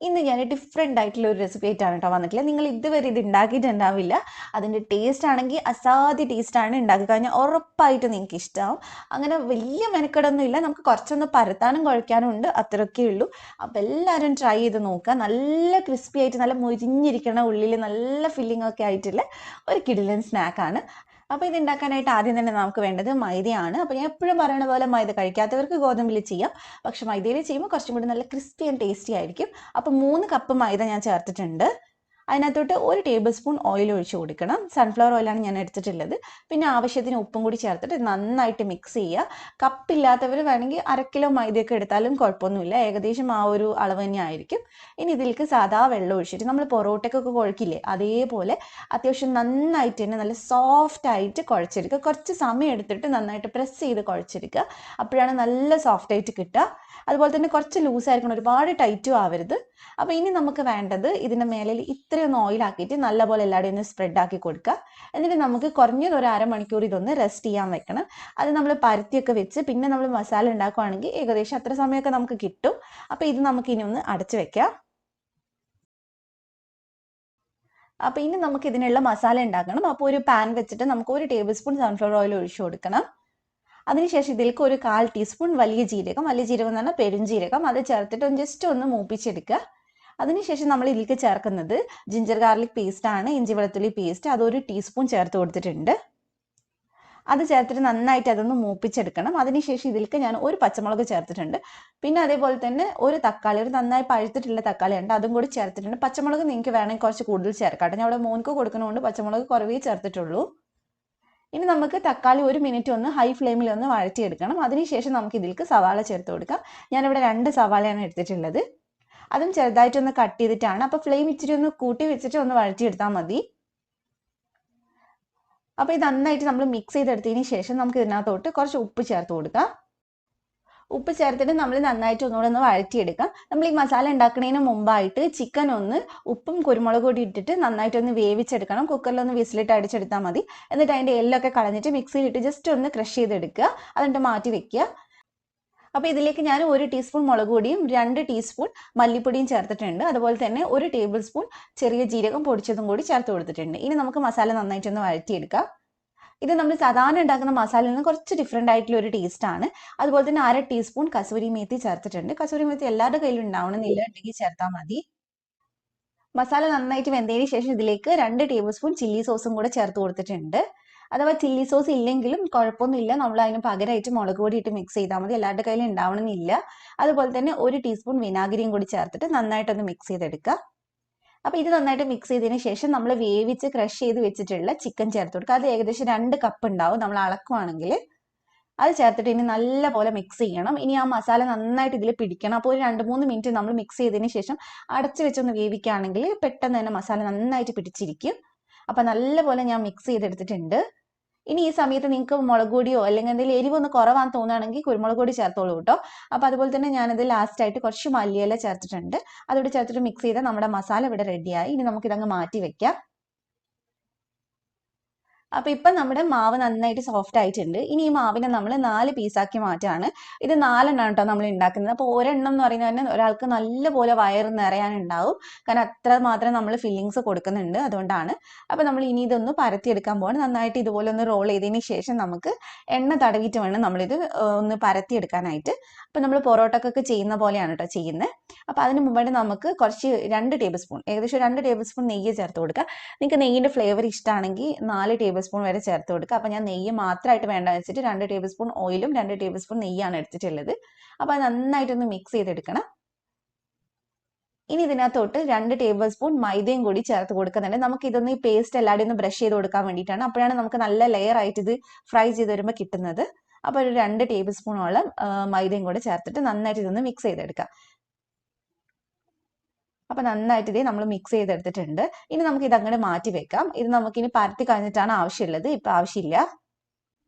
ഇന്ന് ഞാൻ ഡിഫറെൻ്റ് ആയിട്ടുള്ള ഒരു റെസിപ്പി ആയിട്ടാണ് കേട്ടോ വന്നിട്ടുള്ളത്. നിങ്ങൾ ഇതുവരെ ഇത് ഉണ്ടാക്കിയിട്ടുണ്ടാവില്ല. അതിൻ്റെ ടേസ്റ്റ് ആണെങ്കിൽ അസാധ്യ ടേസ്റ്റാണ്. ഉണ്ടാക്കി കഴിഞ്ഞാൽ ഉറപ്പായിട്ട് നിങ്ങൾക്ക് ഇഷ്ടമാവും. അങ്ങനെ വലിയ മെനക്കെടൊന്നും ഇല്ല. നമുക്ക് കുറച്ചൊന്ന് പരത്താനും കുഴയ്ക്കാനും ഉണ്ട്, അത്രയൊക്കെ ഉള്ളൂ. അപ്പോൾ എല്ലാവരും ട്രൈ ചെയ്ത് നോക്കുക. നല്ല ക്രിസ്പി ആയിട്ട് നല്ല മുരിഞ്ഞിരിക്കണ ഉള്ളിൽ നല്ല ഫില്ലിംഗ് ഒക്കെ ആയിട്ടുള്ള ഒരു കിടിലൻ സ്നാക്കാണ്. അപ്പോൾ ഇത് ഉണ്ടാക്കാനായിട്ട് ആദ്യം തന്നെ നമുക്ക് വേണ്ടത് മൈദയാണ്. അപ്പോൾ ഞാൻ എപ്പോഴും പറയുന്ന പോലെ മൈദ കഴിക്കാത്തവർക്ക് ഗോതമ്പിൽ ചെയ്യാം. പക്ഷെ മൈദയിൽ ചെയ്യുമ്പോൾ കുറച്ചും കൂടി നല്ല ക്രിസ്പി ആൻഡ് ടേസ്റ്റി ആയിരിക്കും. അപ്പോൾ 3 കപ്പ് മൈദ ഞാൻ ചേർത്തിട്ടുണ്ട്. അതിനകത്തോട്ട് 1 ടേബിൾ സ്പൂൺ ഓയിൽ ഒഴിച്ച് കൊടുക്കണം. സൺഫ്ലവർ ഓയിലാണ് ഞാൻ എടുത്തിട്ടുള്ളത്. പിന്നെ ആവശ്യത്തിന് ഉപ്പും കൂടി ചേർത്തിട്ട് നന്നായിട്ട് മിക്സ് ചെയ്യുക. കപ്പില്ലാത്തവർ വേണമെങ്കിൽ 1/2 കിലോ മൈദയൊക്കെ എടുത്താലും കുഴപ്പമൊന്നുമില്ല. ഏകദേശം ആ ഒരു അളവ് തന്നെ ആയിരിക്കും. ഇനി ഇതിലേക്ക് സാധാ വെള്ളം ഒഴിച്ചിട്ട് നമ്മൾ പൊറോട്ടയ്ക്കൊക്കെ കുഴക്കില്ലേ, അതേപോലെ അത്യാവശ്യം നന്നായിട്ട് തന്നെ നല്ല സോഫ്റ്റ് ആയിട്ട് കുഴച്ചെടുക്കുക. കുറച്ച് സമയം എടുത്തിട്ട് നന്നായിട്ട് പ്രസ് ചെയ്ത് കുഴച്ചെടുക്കുക. അപ്പോഴാണ് നല്ല സോഫ്റ്റ് ആയിട്ട് കിട്ടുക. അതുപോലെ തന്നെ കുറച്ച് ലൂസായിരിക്കണം, ഒരുപാട് ടൈറ്റും ആവരുത്. അപ്പോൾ ഇനി നമുക്ക് വേണ്ടത് ഇതിൻ്റെ മേലിൽ ഇത്രയൊന്ന് ഓയിലാക്കിയിട്ട് നല്ലപോലെ എല്ലാവരുടെയും ഒന്ന് സ്പ്രെഡ് ആക്കി കൊടുക്കുക. എന്നിട്ട് നമുക്ക് കുറഞ്ഞത് ഒരു അരമണിക്കൂർ ഇതൊന്ന് റെസ്റ്റ് ചെയ്യാൻ വെക്കണം. അത് നമ്മൾ പരത്തിയൊക്കെ വെച്ച് പിന്നെ നമ്മൾ മസാല ഉണ്ടാക്കുകയാണെങ്കിൽ ഏകദേശം അത്ര സമയമൊക്കെ നമുക്ക് കിട്ടും. അപ്പോൾ ഇത് നമുക്ക് ഇനി ഒന്ന് അടച്ചു വെക്കാം. അപ്പോൾ ഇനി നമുക്ക് ഇതിനുള്ള മസാല ഉണ്ടാക്കണം. അപ്പോൾ ഒരു പാൻ വെച്ചിട്ട് നമുക്ക് 1 ടേബിൾ സ്പൂൺ സൺഫ്ലവർ ഓയിൽ ഒഴിച്ചു കൊടുക്കണം. അതിനുശേഷം ഇതിലേക്ക് ഒരു 1/4 ടീസ്പൂൺ വലിയ ജീരകം എന്ന് പറഞ്ഞാൽ പെരുംജീരകം, അത് ചേർത്തിട്ട് ജസ്റ്റ് ഒന്ന് മൂപ്പിച്ചെടുക്കുക. അതിനുശേഷം നമ്മൾ ഇതിലേക്ക് ചേർക്കുന്നത് ജിഞ്ചർ ഗാർലിക് പേസ്റ്റ് ആണ്, ഇഞ്ചി വെളുത്തുള്ളി പേസ്റ്റ്, അത് 1 ടീസ്പൂൺ ചേർത്ത് കൊടുത്തിട്ടുണ്ട്. അത് ചേർത്തിട്ട് നന്നായിട്ട് അതൊന്ന് മൂപ്പിച്ചെടുക്കണം. അതിനുശേഷം ഇതിലേക്ക് ഞാൻ 1 പച്ചമുളക് ചേർത്തിട്ടുണ്ട്. പിന്നെ അതേപോലെ തന്നെ 1 തക്കാളി, ഒരു നന്നായി പഴുത്തിട്ടുള്ള തക്കാളി ഉണ്ട്, അതും കൂടി ചേർത്തിട്ടുണ്ട്. പച്ചമുളക് നിങ്ങൾക്ക് വേണമെങ്കിൽ കുറച്ച് കൂടുതൽ ചേർക്കാം. ഞാൻ അവിടെ മോൻക്ക് കൊടുക്കുന്നതുകൊണ്ട് പച്ചമുളക് കുറവേ ചേർത്തിട്ടുള്ളൂ. ഇനി നമുക്ക് തക്കാളി 1 മിനിറ്റ് ഒന്ന് ഹൈ ഫ്ലെയിമിൽ ഒന്ന് വഴറ്റിയെടുക്കണം. അതിനുശേഷം നമുക്ക് ഇതിലേക്ക് സവാള ചേർത്ത് കൊടുക്കാം. ഞാനിവിടെ 2 സവാളയാണ് എടുത്തിട്ടുള്ളത്. അതും ചെറുതായിട്ടൊന്ന് കട്ട് ചെയ്തിട്ടാണ്. അപ്പോൾ ഫ്ലെയിം ഇച്ചിരി ഒന്ന് കൂട്ടി വെച്ചിട്ട് ഒന്ന് വഴറ്റിയെടുത്താൽ മതി. അപ്പോൾ ഇത് നന്നായിട്ട് നമ്മൾ മിക്സ് ചെയ്തെടുത്തതിന് ശേഷം നമുക്ക് ഇതിനകത്തോട്ട് കുറച്ച് ഉപ്പ് ചേർത്ത് കൊടുക്കാം. ഉപ്പ് ചേർത്തിട്ട് നമ്മൾ നന്നായിട്ട് ഒന്നുകൂടെ ഒന്ന് വഴറ്റിയെടുക്കാം. നമ്മൾ ഈ മസാല ഉണ്ടാക്കുന്നതിന് മുമ്പായിട്ട് ചിക്കൻ ഒന്ന് ഉപ്പും കുരുമുളക് പൊടി ഇട്ടിട്ട് നന്നായിട്ടൊന്ന് വേവിച്ചെടുക്കണം. കുക്കറിലൊന്ന് വിസിലിട്ട് അടിച്ചെടുത്താൽ മതി. എന്നിട്ട് അതിൻ്റെ എല്ലൊക്കെ കളഞ്ഞിട്ട് മിക്സിയിലിട്ട് ജസ്റ്റ് ഒന്ന് ക്രഷ് ചെയ്തെടുക്കുക. എന്നിട്ട് മാറ്റി വെക്കുക. അപ്പോൾ ഇതിലേക്ക് ഞാൻ 1 ടീസ്പൂൺ മുളക് പൊടിയും 2 ടീസ്പൂൺ മല്ലിപ്പൊടിയും ചേർത്തിട്ടുണ്ട്. അതുപോലെ തന്നെ 1 ടേബിൾ സ്പൂൺ ചെറിയ ജീരകം പൊടിച്ചതും കൂടി ചേർത്ത് കൊടുത്തിട്ടുണ്ട്. ഇനി നമുക്ക് മസാല നന്നായിട്ടൊന്ന് വഴറ്റിയെടുക്കാം. ഇത് നമ്മൾ സാധാരണ ഉണ്ടാക്കുന്ന മസാലയിൽ നിന്ന് കുറച്ച് ഡിഫറെൻ്റ് ആയിട്ടുള്ള ഒരു ടേസ്റ്റാണ്. അതുപോലെ തന്നെ 1/2 ടീസ്പൂൺ കസൂരി മേത്തി ചേർത്തിട്ടുണ്ട്. കസൂരി മേത്തി എല്ലാവരുടെ കയ്യിലും ഉണ്ടാവണമെന്നില്ല, ഉണ്ടെങ്കിൽ ചേർത്താൽ മതി. മസാല നന്നായിട്ട് വെന്തതിന് ശേഷം ഇതിലേക്ക് 2 ടേബിൾ സ്പൂൺ ചില്ലി സോസും കൂടെ ചേർത്ത് കൊടുത്തിട്ടുണ്ട്. അഥവാ ചില്ലി സോസ് ഇല്ലെങ്കിലും കുഴപ്പമൊന്നുമില്ല, നമ്മൾ അതിന് പകരമായിട്ട് മുളക് പൊടി ഇട്ട് മിക്സ് ചെയ്താൽ മതി. എല്ലാവരുടെ കയ്യിലും ഉണ്ടാവണമെന്നില്ല. അതുപോലെ തന്നെ 1 ടീസ്പൂൺ വിനാഗിരിയും കൂടി ചേർത്തിട്ട് നന്നായിട്ടൊന്ന് മിക്സ് ചെയ്തെടുക്കുക. അപ്പോൾ ഇത് നന്നായിട്ട് മിക്സ് ചെയ്തതിന് ശേഷം നമ്മൾ വേവിച്ച് ക്രഷ് ചെയ്ത് വെച്ചിട്ടുള്ള ചിക്കൻ ചേർത്ത് കൊടുക്കുക. അത് ഏകദേശം 2 കപ്പ് ഉണ്ടാവും നമ്മൾ അളക്കുവാണെങ്കിൽ. അത് ചേർത്തിട്ട് ഇനി നല്ലപോലെ മിക്സ് ചെയ്യണം. ഇനി ആ മസാല നന്നായിട്ട് ഇതിൽ പിടിക്കണം. അപ്പോൾ ഒരു 2-3 മിനിറ്റ് നമ്മൾ മിക്സ് ചെയ്തതിന് ശേഷം അടച്ച് വെച്ചൊന്ന് വേവിക്കുകയാണെങ്കിൽ പെട്ടെന്ന് തന്നെ മസാല നന്നായിട്ട് പിടിച്ചിരിക്കും. അപ്പോൾ നല്ലപോലെ ഞാൻ മിക്സ് ചെയ്തെടുത്തിട്ടുണ്ട്. ഇനി ഈ സമയത്ത് നിങ്ങൾക്ക് മുളക് പൊടിയോ അല്ലെങ്കിൽ എന്തെങ്കിലും എരിവൊന്ന് കുറവാന്ന് തോന്നുകയാണെങ്കിൽ കുരുമുളക് പൊടി ചേർത്തോളൂ കേട്ടോ. അപ്പോൾ അതുപോലെ തന്നെ ഞാനത് ലാസ്റ്റായിട്ട് കുറച്ച് മല്ലിയില ചേർത്തിട്ടുണ്ട്. അതോടെ ചേർത്തിട്ട് മിക്സ് ചെയ്താൽ നമ്മുടെ മസാല ഇവിടെ റെഡിയായി. ഇനി നമുക്കിതങ്ങ് മാറ്റി വെക്കാം. അപ്പോൾ ഇപ്പം നമ്മുടെ മാവ് നന്നായിട്ട് സോഫ്റ്റ് ആയിട്ടുണ്ട്. ഇനി ഈ മാവിനെ നമ്മൾ 4 പീസാക്കി മാറ്റാണ്. ഇത് 4 എണ്ണം കേട്ടോ നമ്മൾ ഉണ്ടാക്കുന്നത്. അപ്പോൾ ഒരെണ്ണം എന്ന് പറയുന്നത് തന്നെ ഒരാൾക്ക് നല്ലപോലെ വയറ് നിറയാനുണ്ടാവും. കാരണം അത്ര മാത്രം നമ്മൾ ഫില്ലിങ്സ് കൊടുക്കുന്നുണ്ട്, അതുകൊണ്ടാണ്. അപ്പോൾ നമ്മൾ ഇനി ഇതൊന്ന് പരത്തിയെടുക്കാൻ പോവാണ്. നന്നായിട്ട് ഇതുപോലെ ഒന്ന് റോൾ ചെയ്തതിന് ശേഷം നമുക്ക് എണ്ണ തടവിയിട്ട് വേണം നമ്മളിത് ഒന്ന് പരത്തിയെടുക്കാനായിട്ട്. അപ്പോൾ നമ്മൾ പൊറോട്ടക്കൊക്കെ ചെയ്യുന്ന പോലെയാണ് കേട്ടോ ചെയ്യുന്നത്. അപ്പോൾ അതിന് മുമ്പായിട്ട് നമുക്ക് കുറച്ച് 2 ടേബിൾ സ്പൂൺ, ഏകദേശം 2 ടേബിൾ സ്പൂൺ നെയ്യ് ചേർത്ത് കൊടുക്കുക. നിങ്ങൾക്ക് നെയ്യിൻ്റെ ഫ്ലേവർ ഇഷ്ടമാണെങ്കിൽ 4 ടേബിൾ സ്പൂൺ വരെ ചേർത്ത് കൊടുക്കുക. അപ്പോൾ ഞാൻ നെയ്യ് മാത്രമായിട്ട് വേണ്ട വെച്ചിട്ട് 2 ടേബിൾ സ്പൂൺ ഓയിലും 2 ടേബിൾ സ്പൂൺ നെയ്യാണ് എടുത്തിട്ടുള്ളത്. അപ്പോൾ അത് നന്നായിട്ടൊന്ന് മിക്സ് ചെയ്തെടുക്കണം. ഇനി ഇതിനകത്തോട്ട് 2 ടേബിൾ സ്പൂൺ മൈദയും കൂടി ചേർത്ത് കൊടുക്കുന്നുണ്ട്. നമുക്ക് ഇതൊന്ന് ഈ പേസ്റ്റ് എല്ലാവരും ഒന്ന് ബ്രഷ് ചെയ്ത് കൊടുക്കാൻ വേണ്ടിയിട്ടാണ്. അപ്പോഴാണ് നമുക്ക് നല്ല ലെയർ ആയിട്ട് ഇത് ഫ്രൈ ചെയ്ത് വരുമ്പോൾ കിട്ടുന്നത്. അപ്പോൾ ഒരു 2 ടേബിൾ സ്പൂണോളം മൈദയും കൂടി ചേർത്തിട്ട് നന്നായിട്ട് ഇതൊന്ന് മിക്സ് ചെയ്തെടുക്കാം. അപ്പോൾ നന്നായിട്ട് ഇതേ നമ്മൾ മിക്സ് ചെയ്തെടുത്തിട്ടുണ്ട്. ഇനി നമുക്ക് ഇത് അങ്ങോട്ട് മാറ്റി വെക്കാം. ഇത് നമുക്കിനി പരത്തി കഴിഞ്ഞിട്ടാണ് ആവശ്യമുള്ളത്, ഇപ്പം ആവശ്യമില്ല.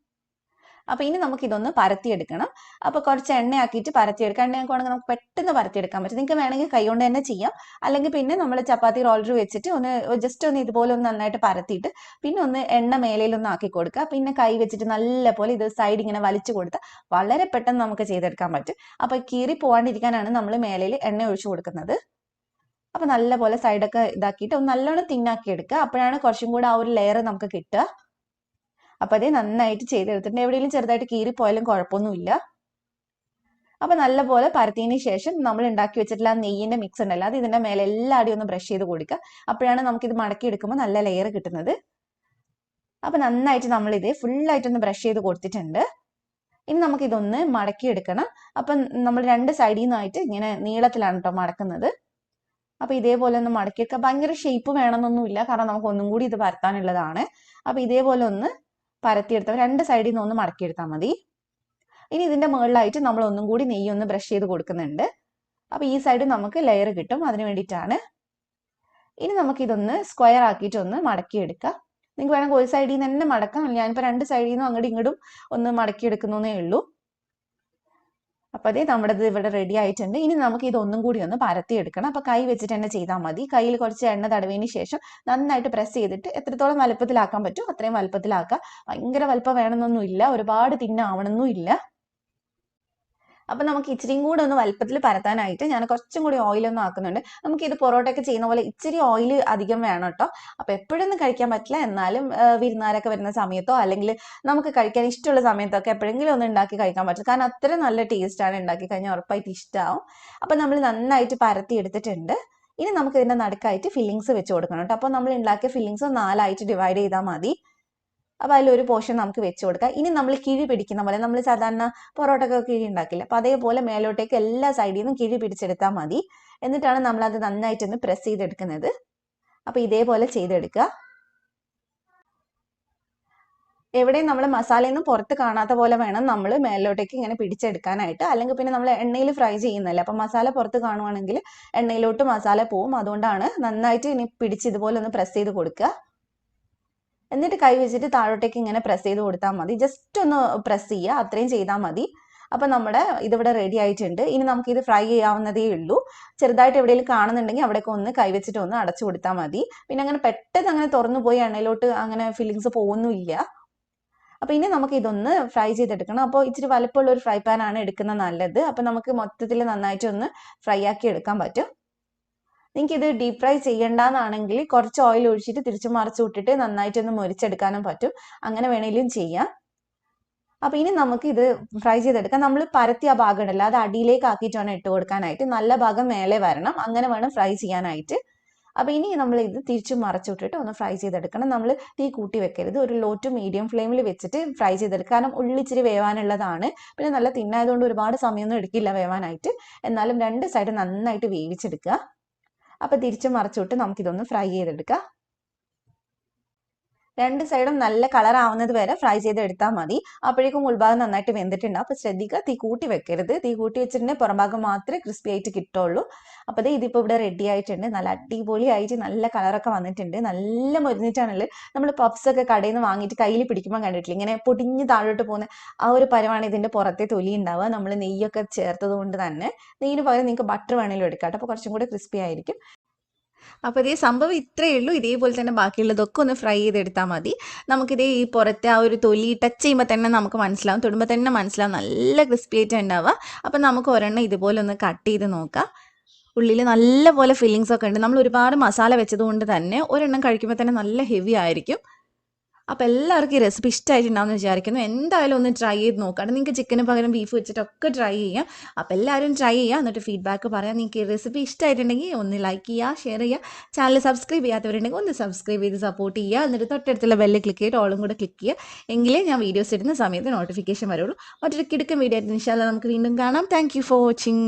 അപ്പോൾ ഇനി നമുക്ക് ഇതൊന്ന് പരത്തിയെടുക്കണം. അപ്പോൾ കുറച്ച് എണ്ണയാക്കിയിട്ട് പരത്തിയെടുക്കാം. എണ്ണയാക്കുവാണെങ്കിൽ നമുക്ക് പെട്ടെന്ന് പരത്തിയെടുക്കാൻ പറ്റും. നിങ്ങൾക്ക് വേണമെങ്കിൽ കൈ കൊണ്ട് തന്നെ ചെയ്യാം. അല്ലെങ്കിൽ പിന്നെ നമ്മൾ ചപ്പാത്തി റോളർ വെച്ചിട്ട് ഒന്ന് ജസ്റ്റ് ഒന്ന് ഇതുപോലെ ഒന്ന് നന്നായിട്ട് പരത്തിയിട്ട് പിന്നെ ഒന്ന് എണ്ണ മേലയിലൊന്ന് ആക്കി കൊടുക്കുക. പിന്നെ കൈ വെച്ചിട്ട് നല്ലപോലെ ഇത് സൈഡ് ഇങ്ങനെ വലിച്ചു കൊടുത്താൽ വളരെ പെട്ടെന്ന് നമുക്ക് ചെയ്തെടുക്കാൻ പറ്റും. അപ്പോൾ കീറി പോകാണ്ടിരിക്കാനാണ് നമ്മൾ മേലയിൽ എണ്ണ ഒഴിച്ചു കൊടുക്കുന്നത്. അപ്പോൾ നല്ലപോലെ സൈഡൊക്കെ ഇതാക്കിയിട്ട് ഒന്ന് നല്ലോണം തിന്നാക്കി എടുക്കുക. അപ്പോഴാണ് കുറച്ചും കൂടെ ആ ഒരു ലെയർ നമുക്ക് കിട്ടുക. അപ്പോൾ അതേ നന്നായിട്ട് ചെയ്തെടുത്തിട്ടുണ്ട്. എവിടെയെങ്കിലും ചെറുതായിട്ട് കീറിപ്പോയാലും കുഴപ്പമൊന്നുമില്ല. അപ്പോൾ നല്ലപോലെ പരത്തിയതിന് ശേഷം നമ്മൾ ഉണ്ടാക്കി വെച്ചിട്ടുള്ള ആ നെയ്യിൻ്റെ മിക്സ് ഉണ്ടല്ലോ, അത് ഇതിൻ്റെ മേലെ എല്ലാവരും ഒന്ന് ബ്രഷ് ചെയ്ത് കൊടുക്കുക. അപ്പോഴാണ് നമുക്കിത് മടക്കി എടുക്കുമ്പോൾ നല്ല ലെയർ കിട്ടുന്നത്. അപ്പോൾ നന്നായിട്ട് നമ്മളിത് ഫുള്ളായിട്ടൊന്ന് ബ്രഷ് ചെയ്ത് കൊടുത്തിട്ടുണ്ട്. ഇനി നമുക്കിതൊന്ന് മടക്കി എടുക്കണം. അപ്പം നമ്മൾ രണ്ട് സൈഡിൽ നിന്നായിട്ട് ഇങ്ങനെ നീളത്തിലാണ് കേട്ടോ മടക്കുന്നത്. അപ്പോൾ ഇതേപോലെ ഒന്ന് മടക്കിയെടുക്കുക. ഭയങ്കര ഷേപ്പ് വേണമെന്നൊന്നുമില്ല, കാരണം നമുക്ക് ഒന്നും കൂടി ഇത് പരത്താനുള്ളതാണ്. അപ്പോൾ ഇതേപോലെ ഒന്ന് പരത്തിയെടുത്താൽ രണ്ട് സൈഡിൽ നിന്ന് ഒന്ന് മടക്കിയെടുത്താൽ മതി. ഇനി ഇതിൻ്റെ മുകളിലായിട്ട് നമ്മൾ ഒന്നും കൂടി നെയ്യ് ഒന്ന് ബ്രഷ് ചെയ്ത് കൊടുക്കുന്നുണ്ട്. അപ്പോൾ ഈ സൈഡ് നമുക്ക് ലെയർ കിട്ടും, അതിന് വേണ്ടിയിട്ടാണ്. ഇനി നമുക്കിതൊന്ന് സ്ക്വയർ ആക്കിയിട്ട് ഒന്ന് മടക്കിയെടുക്കാം. നിങ്ങൾക്ക് വേണമെങ്കിൽ ഒരു സൈഡിൽ നിന്ന് തന്നെ മടക്കാം. ഞാനിപ്പോൾ രണ്ട് സൈഡിൽ നിന്നും അങ്ങോട്ടും ഇങ്ങോട്ടും ഒന്ന് മടക്കിയെടുക്കുന്നേ ഉള്ളൂ. അപ്പോൾ അതേ നമ്മുടെ ഇത് ഇവിടെ റെഡി ആയിട്ടുണ്ട്. ഇനി നമുക്ക് ഇതൊന്നും കൂടി ഒന്ന് പരത്തിയെടുക്കണം. അപ്പോൾ കൈ വെച്ചിട്ട് തന്നെ ചെയ്താൽ മതി. കയ്യിൽ കുറച്ച് എണ്ണ തടവിയതിന് ശേഷം നന്നായിട്ട് പ്രസ് ചെയ്തിട്ട് എത്രത്തോളം വലുപ്പത്തിലാക്കാൻ പറ്റും അത്രയും വലുപ്പത്തിലാക്കുക. ഭയങ്കര വലുപ്പം വേണമെന്നൊന്നുമില്ല, ഒരുപാട് തിന്നാവണമെന്നും ഇല്ല. അപ്പം നമുക്ക് ഇച്ചിരിയും കൂടെ ഒന്ന് വലുപ്പത്തിൽ പരത്താനായിട്ട് ഞാൻ കുറച്ചും കൂടി ഓയിലൊന്നും ആക്കുന്നുണ്ട്. നമുക്ക് ഇത് പൊറോട്ടയൊക്കെ ചെയ്യുന്ന പോലെ ഇച്ചിരി ഓയിൽ അധികം വേണം കേട്ടോ. അപ്പോൾ എപ്പോഴൊന്നും കഴിക്കാൻ പറ്റില്ല, എന്നാലും വിരുന്നുകാരൊക്കെ വരുന്ന സമയത്തോ അല്ലെങ്കിൽ നമുക്ക് കഴിക്കാൻ ഇഷ്ടമുള്ള സമയത്തൊക്കെ എപ്പോഴെങ്കിലും ഒന്ന് ഉണ്ടാക്കി കഴിക്കാൻ പറ്റും. കാരണം അത്ര നല്ല ടേസ്റ്റാണ്, ഉണ്ടാക്കി കഴിഞ്ഞാൽ ഉറപ്പായിട്ട് ഇഷ്ടമാവും. അപ്പം നമ്മൾ നന്നായിട്ട് പരത്തി എടുത്തിട്ടുണ്ട്. ഇനി നമുക്ക് ഇതിൻ്റെ നടുക്കായിട്ട് ഫില്ലിങ്സ് വെച്ച് കൊടുക്കണം കേട്ടോ. അപ്പോൾ നമ്മൾ ഉണ്ടാക്കിയ ഫില്ലിങ്സ് 4ആയിട്ട് ഡിവൈഡ് ചെയ്താൽ മതി. അപ്പോൾ അതിലൊരു പോർഷൻ നമുക്ക് വെച്ച് കൊടുക്കാം. ഇനി നമ്മൾ കിഴി പിടിക്കുന്ന പോലെ, നമ്മൾ സാധാരണ പൊറോട്ടയൊക്കെ കിഴി ഉണ്ടാക്കില്ല, അപ്പോൾ അതേപോലെ മേലോട്ടേക്ക് എല്ലാ സൈഡിൽ നിന്നും കിഴി പിടിച്ചെടുത്താൽ മതി. എന്നിട്ടാണ് നമ്മളത് നന്നായിട്ടൊന്ന് പ്രസ് ചെയ്തെടുക്കുന്നത്. അപ്പോൾ ഇതേപോലെ ചെയ്തെടുക്കുക. എവിടെയും നമ്മൾ മസാലയിൽ നിന്ന് പുറത്ത് കാണാത്ത പോലെ വേണം നമ്മൾ മേലോട്ടേക്ക് ഇങ്ങനെ പിടിച്ചെടുക്കാനായിട്ട്. അല്ലെങ്കിൽ പിന്നെ നമ്മൾ എണ്ണയിൽ ഫ്രൈ ചെയ്യുന്നല്ലേ, അപ്പം മസാല പുറത്ത് കാണുവാണെങ്കിൽ എണ്ണയിലോട്ട് മസാല പോവും. അതുകൊണ്ടാണ് നന്നായിട്ട് ഇനി പിടിച്ച് ഇതുപോലെ ഒന്ന് പ്രസ് ചെയ്ത് കൊടുക്കുക. എന്നിട്ട് കൈ വെച്ചിട്ട് താഴോട്ടേക്ക് ഇങ്ങനെ പ്രസ് ചെയ്ത് കൊടുത്താൽ മതി. ജസ്റ്റ് ഒന്ന് പ്രസ് ചെയ്യുക, അത്രയും ചെയ്താൽ മതി. അപ്പം നമ്മുടെ ഇതിവിടെ റെഡി ആയിട്ടുണ്ട്. ഇനി നമുക്കിത് ഫ്രൈ ചെയ്യാവുന്നതേ ഉള്ളൂ. ചെറുതായിട്ട് എവിടെയെങ്കിലും കാണുന്നുണ്ടെങ്കിൽ അവിടെയൊക്കെ ഒന്ന് കൈ വെച്ചിട്ട് ഒന്ന് അടച്ചു കൊടുത്താൽ മതി. പിന്നെ അങ്ങനെ പെട്ടെന്ന് അങ്ങനെ തുറന്നു പോയി എണ്ണയിലോട്ട് അങ്ങനെ ഫില്ലിങ്സ് പോകുന്നുമില്ല. അപ്പോൾ ഇനി നമുക്ക് ഇതൊന്ന് ഫ്രൈ ചെയ്തെടുക്കണം. അപ്പോൾ ഇച്ചിരി വലുപ്പമുള്ള ഒരു ഫ്രൈ പാനാണ് എടുക്കുന്നത് നല്ലത്. അപ്പോൾ നമുക്ക് മൊത്തത്തിൽ നന്നായിട്ടൊന്ന് ഫ്രൈ ആക്കി എടുക്കാൻ പറ്റും. നിങ്ങൾക്ക് ഇത് ഡീപ് ഫ്രൈ ചെയ്യേണ്ടെന്നാണെങ്കിൽ കുറച്ച് ഓയിൽ ഒഴിച്ചിട്ട് തിരിച്ചു മറിച്ച് വിട്ടിട്ട് നന്നായിട്ടൊന്ന് മുരിച്ചെടുക്കാനും പറ്റും. അങ്ങനെ വേണമെങ്കിലും ചെയ്യാം. അപ്പോൾ ഇനി നമുക്ക് ഇത് ഫ്രൈ ചെയ്തെടുക്കാം. നമ്മൾ പരത്തിയ ഭാഗം ഉണ്ടല്ലോ, അത് അടിയിലേക്ക് ആക്കിയിട്ട് വേണം ഇട്ട് കൊടുക്കാനായിട്ട്. നല്ല ഭാഗം മേലെ വരണം, അങ്ങനെ വേണം ഫ്രൈ ചെയ്യാനായിട്ട്. അപ്പോൾ ഇനി നമ്മൾ ഇത് തിരിച്ചു മറിച്ച് വിട്ടിട്ട് ഒന്ന് ഫ്രൈ ചെയ്തെടുക്കണം. നമ്മൾ തീ കൂട്ടി വെക്കരുത്, ഒരു ലോ ടു മീഡിയം ഫ്ലെയിമിൽ വെച്ചിട്ട് ഫ്രൈ ചെയ്തെടുക്കുക. കാരണം ഉള്ളിച്ചിരി വേവാനുള്ളതാണ്. പിന്നെ നല്ല തിന്നായതുകൊണ്ട് ഒരുപാട് സമയമൊന്നും എടുക്കില്ല വേവാനായിട്ട്. എന്നാലും രണ്ട് സൈഡ് നന്നായിട്ട് വേവിച്ചെടുക്കുക. അപ്പോൾ തിരിച്ചു മറിച്ചിട്ട് നമുക്കിതൊന്ന് ഫ്രൈ ചെയ്തെടുക്കാം. രണ്ട് സൈഡും നല്ല കളർ ആവുന്നത് വരെ ഫ്രൈ ചെയ്തെടുത്താൽ മതി. അപ്പോഴേക്കും ഉൾഭാഗം നന്നായിട്ട് വെന്തിട്ടുണ്ടാവും. അപ്പോൾ ശ്രദ്ധിക്കുക, തീ കൂട്ടി വെക്കരുത്. തീ കൂട്ടി വെച്ചിട്ടുണ്ടെങ്കിൽ പുറംഭാഗം മാത്രമേ ക്രിസ്പി ആയിട്ട് കിട്ടുള്ളൂ. അപ്പോൾ ഇതിപ്പോൾ ഇവിടെ റെഡി ആയിട്ടുണ്ട്. നല്ല അടിപൊളിയായിട്ട് നല്ല കളറൊക്കെ വന്നിട്ടുണ്ട്. നല്ല മൊരിഞ്ഞിട്ടാണുള്ളത്. നമ്മൾ പപ്സ് ഒക്കെ കടയിൽ നിന്ന് വാങ്ങിയിട്ട് കയ്യിൽ പിടിക്കുമ്പോൾ കണ്ടിട്ടില്ല, ഇങ്ങനെ പൊടിഞ്ഞ് താഴോട്ട് പോകുന്ന ആ ഒരു പരമാണ് ഇതിൻ്റെ പുറത്തെ തൊലി ഉണ്ടാവുക. നമ്മൾ നെയ്യൊക്കെ ചേർത്തത് കൊണ്ട് തന്നെ. നെയ്യിന് പകരം നിങ്ങൾക്ക് ബട്ടർ വേണമെങ്കിലും എടുക്കാം കേട്ടോ. അപ്പോൾ കുറച്ചും കൂടെ ക്രിസ്പി ആയിരിക്കും. അപ്പോൾ ഇതേ സംഭവം ഇത്രയേ ഉള്ളൂ. ഇതേപോലെ തന്നെ ബാക്കിയുള്ളതൊക്കെ ഒന്ന് ഫ്രൈ ചെയ്തെടുത്താൽ മതി. നമുക്കിതേ ഈ പുറത്തെ ആ ഒരു തൊലി ടച്ച് ചെയ്യുമ്പോൾ തന്നെ നമുക്ക് മനസ്സിലാവും, തൊടുമ്പോൾ തന്നെ മനസ്സിലാവും നല്ല ക്രിസ്പി ആയിട്ട് ഉണ്ടാവുക. അപ്പം നമുക്ക് ഒരെണ്ണം ഇതുപോലെ ഒന്ന് കട്ട് ചെയ്ത് നോക്കാം. ഉള്ളിൽ നല്ലപോലെ ഫില്ലിങ്സ് ഒക്കെ ഉണ്ട്. നമ്മൾ ഒരുപാട് മസാല വെച്ചതുകൊണ്ട് തന്നെ ഒരെണ്ണം കഴിക്കുമ്പോൾ തന്നെ നല്ല ഹെവി ആയിരിക്കും. അപ്പോൾ എല്ലാവർക്കും ഈ റെസിപ്പി ഇഷ്ടമായിട്ടുണ്ടാവുമെന്ന് വിചാരിക്കുന്നു. എന്തായാലും ഒന്ന് ട്രൈ ചെയ്ത് നോക്കാം. നിങ്ങൾക്ക് ചിക്കന് പകരം ബീഫ് വെച്ചിട്ടൊക്കെ ട്രൈ ചെയ്യാം. അപ്പോൾ എല്ലാവരും ട്രൈ ചെയ്യുക, എന്നിട്ട് ഫീഡ്ബാക്ക് പറയാം. നിങ്ങൾക്ക് ഈ റെസിപ്പി ഇഷ്ടമായിട്ടുണ്ടെങ്കിൽ ഒന്ന് ലൈക്ക് ചെയ്യുക, ഷെയർ ചെയ്യുക. ചാനൽ സബ്സ്ക്രൈബ് ചെയ്യാത്തവരുണ്ടെങ്കിൽ ഒന്ന് സബ്സ്ക്രൈബ് ചെയ്ത് സപ്പോർട്ട് ചെയ്യുക. എന്നിട്ട് തൊട്ടടുത്തുള്ള ബെല്ല് ക്ലിക്ക് ചെയ്തിട്ട് ഓളും കൂടെ ക്ലിക്ക് ചെയ്യുക. എങ്കിലേ ഞാൻ വീഡിയോസ് ഇടുന്ന സമയത്ത് നോട്ടിഫിക്കേഷൻ വരുള്ളൂ. മറ്റൊരു കിടക്കൻ വീഡിയോ ആയിട്ട് ഇൻഷാ അല്ലാഹ് നമുക്ക് വീണ്ടും കാണാം. Thank you for watching.